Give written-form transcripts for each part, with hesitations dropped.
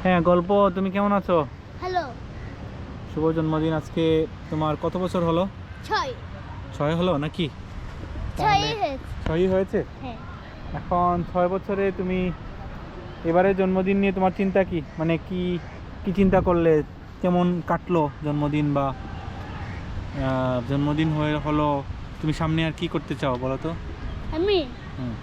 হ্যাঁ, গল্প। তুমি কেমন আছো? হ্যালো। শুভ জন্মদিন। আজকে তোমার কত বছর হলো? 6 6 হলো নাকি? 6 হয়েছে। 6ই হয়েছে। হ্যাঁ। এখন 6 বছরে তুমি এবারে জন্মদিন নিয়ে তোমার চিন্তা কি? মানে কি কি চিন্তা করলে? কেমন কাটলো জন্মদিন? বা জন্মদিন হলো, তুমি সামনে আর কি করতে চাও বলো তো? আমি হুম।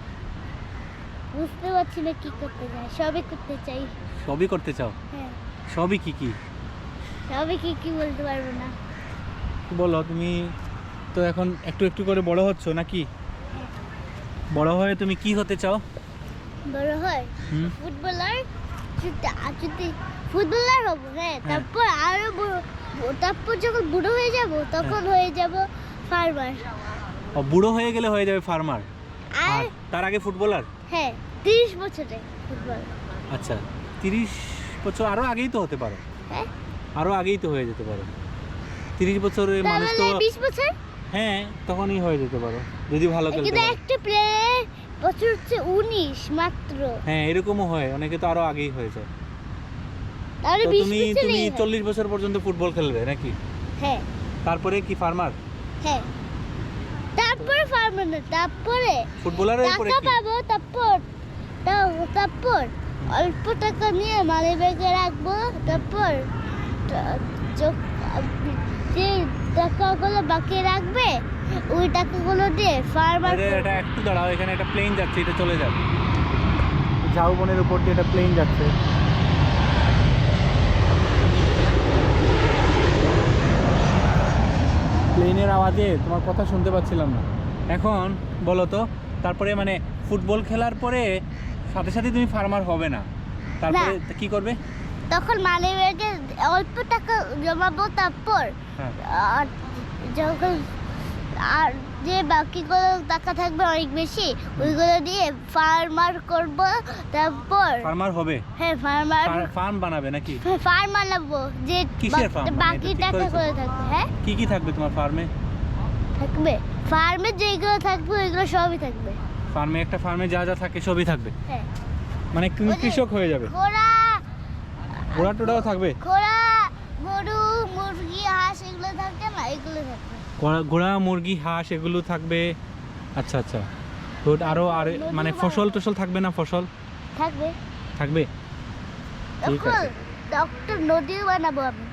বুঝতে পারছি না কি করতে চাই। সবই করতে চাই। সবই করতে চাও? হ্যাঁ। সবই কি কি? সবই কি বলতে পারবো না। বলো। তুমি তো এখন একটু একটু করে বড় হচ্ছ নাকি? বড় হয়ে তুমি কি হতে চাও? বড় হয় হুম। ফুটবলার। যদি ফুটবলার হবো, হ্যাঁ, তারপর আরো তারপর যখন বুড়ো হয়ে যাব তখন হয়ে যাব ফার্মার। ও, বুড়ো হয়ে গেলে হয়ে যাবে ফার্মার। আর আর তার আগে ফুটবলার? হ্যাঁ, 30 বছরে ফুটবল। আচ্ছা, 30 বছর আরো আগেই তো হতে পারো। হ্যাঁ, আরো আগেই তো হয়ে যেতে পারো। 30 বছরের মানুষ তো। তাহলে 20 বছর। হ্যাঁ, তখনই হয়ে যেতে পারো যদি ভালো খেলতে কিন্তু পারো। একটা প্লেয়ার বছর হচ্ছে 19 মাত্র। হ্যাঁ, এরকমও হয়, অনেকে তো আরো আগেই হয়ে যায়। তাহলে তো 20 তুমি বছরই হয়। 40 বছর পর্যন্ত ফুটবল খেলবে নাকি? হ্যাঁ। তারপরে কি ফার্মার? হ্যাঁ, তারপরে ফার্মার না, তারপরে ফুটবলারের পরে টাকা কি? পাবো, তারপর অল্প টাকা নিয়ে মানি ব্যাগে রাখবো। তারপর যে টাকাগুলো বাকি রাখবে ওই টাকাগুলো দিয়ে ফার্মার। এটা একটু দাঁড়াও, এখানে একটা প্লেন যাচ্ছে, এটা চলে যাবে। ঝাউবনের উপর দিয়ে একটা প্লেন যাচ্ছে। প্লেনের আওয়াজে তোমার কথা শুনতে পাচ্ছিলাম না। এখন বলো তো, তারপরে মানে ফুটবল খেলার পরে সাথে সাথে তুমি ফার্মার হবে না, তারপরে কি করবে? তখন মানি ব্যাগে অল্প টাকা জমাবো। তারপর হ্যাঁ। আর যখন আর যে বাকিগুলো টাকা থাকবে অনেক বেশি, ওইগুলো দিয়ে ফার্মার করব। তারপর ফার্মার হবে? হ্যাঁ, ফার্ম বানাবে নাকি? ফার্ম বানাবো। যে কিসের farm? মানে বাকি এটা ঠিক টাকা করেছো? করে থাকবে। হ্যাঁ, কি কি থাকবে তোমার ফার্মে? থাকবে ফার্মে যেগুলো থাকবে ওইগুলো সবই থাকবে। ফার্মে, একটা ফার্মে যা যা থাকে সবই থাকবে। হ্যাঁ, মানে তুমি ওই যে কৃষক হয়ে যাবে। ঘোড়া ঘোড়া টোড়াও থাকবে? ঘোড়া, গরু, মুরগি, হাঁস এগুলো থাকবে না, এগুলো থাকবে। ঘোড়া, মুরগি, হাঁস এগুলো থাকবে। আচ্ছা আচ্ছা, গুড। আরো আর মানে ফসল টসল থাকবে না? ফসল থাকবে। থাকবে, ঠিক তখন আছে। ডক্টর নদীও বানাবো আমি।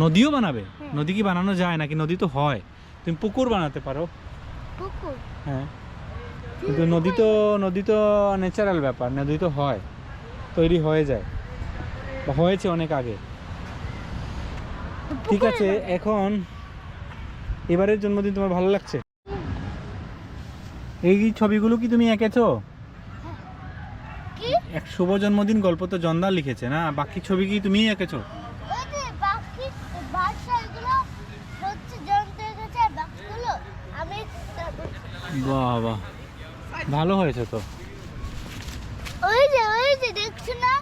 নদীও বানাবে? হ্যাঁ। নদী কি বানানো যায় নাকি? নদী তো হয়, তুমি পুকুর বানাতে পারো। পুকুর। হ্যাঁ, কিন্তু নদী তো ন্যাচারাল ব্যাপার, নদী তো হয়, তৈরি হয়ে যায়, বা হয়েছে অনেক আগে। ঠিক পুকুরে আছে, বানাবো। এখন এবারের জন্মদিন তোমার ভালো লাগছে? এই ছবিগুলো কি তুমি এঁকেছো? কি? এক শুভ জন্মদিন গল্প তো জন্দা লিখেছে না, বাকি ছবি কি তুমি এঁকেছো? ওই যে বাকি ভাষা এগুলো হচ্ছে যন্ত্রের কাছে, আর বাকিগুলো আমি। বাহ বাহ, ভালো হয়েছে তো। ওই যে দেখছো না,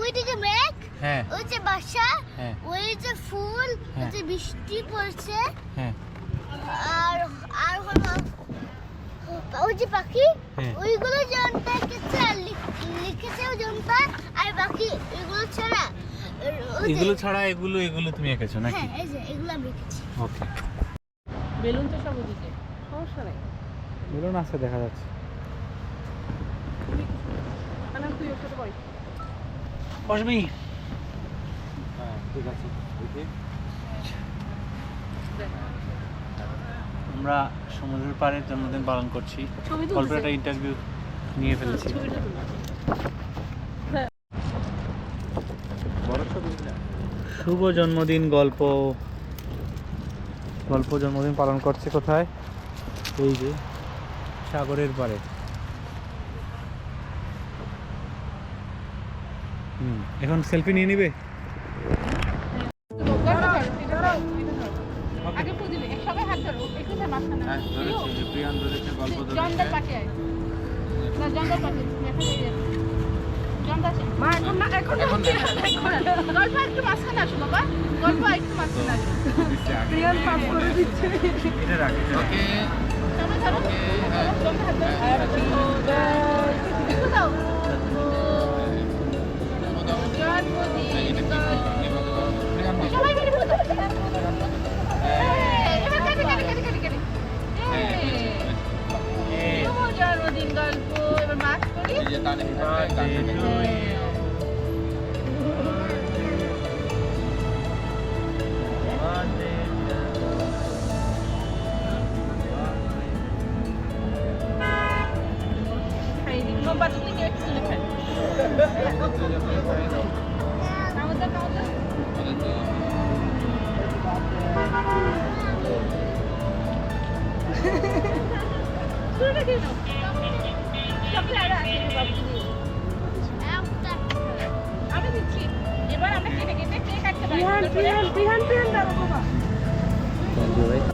ওইদিকে মেঘ, হ্যাঁ ওই যে বাসা, হ্যাঁ ওই যে ফুল, ওই হ্যাঁ। যে বৃষ্টি পড়ছে, হ্যাঁ আর আর হলো ওই যে পাখি, হ্যাঁ। ওইগুলো যন্ত্র এঁকেছে আর লিখেছেও যন্ত্র। আর বাকি এগুলো ছাড়া ওই যে- এগুলো ছাড়া এগুলো তুমি এঁকেছো নাকি? হ্যাঁ, এই যে এগুলো আমি লিখেছি। ওকে। বেলুন তো সব ওদিকে, সমস্যা নাই। বেলুন আছে, দেখা যাচ্ছে। কারণ তুই ওর সাথে বল। বসবি? হ্যাঁ, ঠিক আছে। আমরা সমুদ্রের পাড়ের জন্মদিন পালন করছি। ছবি তুলতেছে। অল্প একটা ইন্টারভিউ নিয়ে ফেলেছি। ছবিটা তুলো। শুভ জন্মদিন গল্প জন্মদিন পালন করছে কোথায়? এই যে সাগরের পাড়ে। এখন সেলফি নিয়ে নিবে? আগে পুদিলে সবাই হাত ধরো, একটু মাঝখানে। হ্যাঁ, ধরেছে, প্রিয়ান ধরেছে, গল্প জন্দার পাশে আয়। না, জন্দার পাশে দেখা যায় যে জন্দা আছে। মা এখন না, এখন গল্প একটু মাঝখানে আসো বাবা, গল্প একটু মাঝখানে আসো। প্রিয়ান পাস করে দিচ্ছে। এটা রাখি। ওকে। সবাই ধরো, জন্দা হাত ধরো। একটু দাও। জন মোমবাতি নিয়ে একটু তুলে খাই আমাদের শুরুটা কেন চকলেট আছে বাবু আমি দিচ্ছি এবার আমরা কেটে কেটে কেক কাটতে পারি বিহান দাও বাবা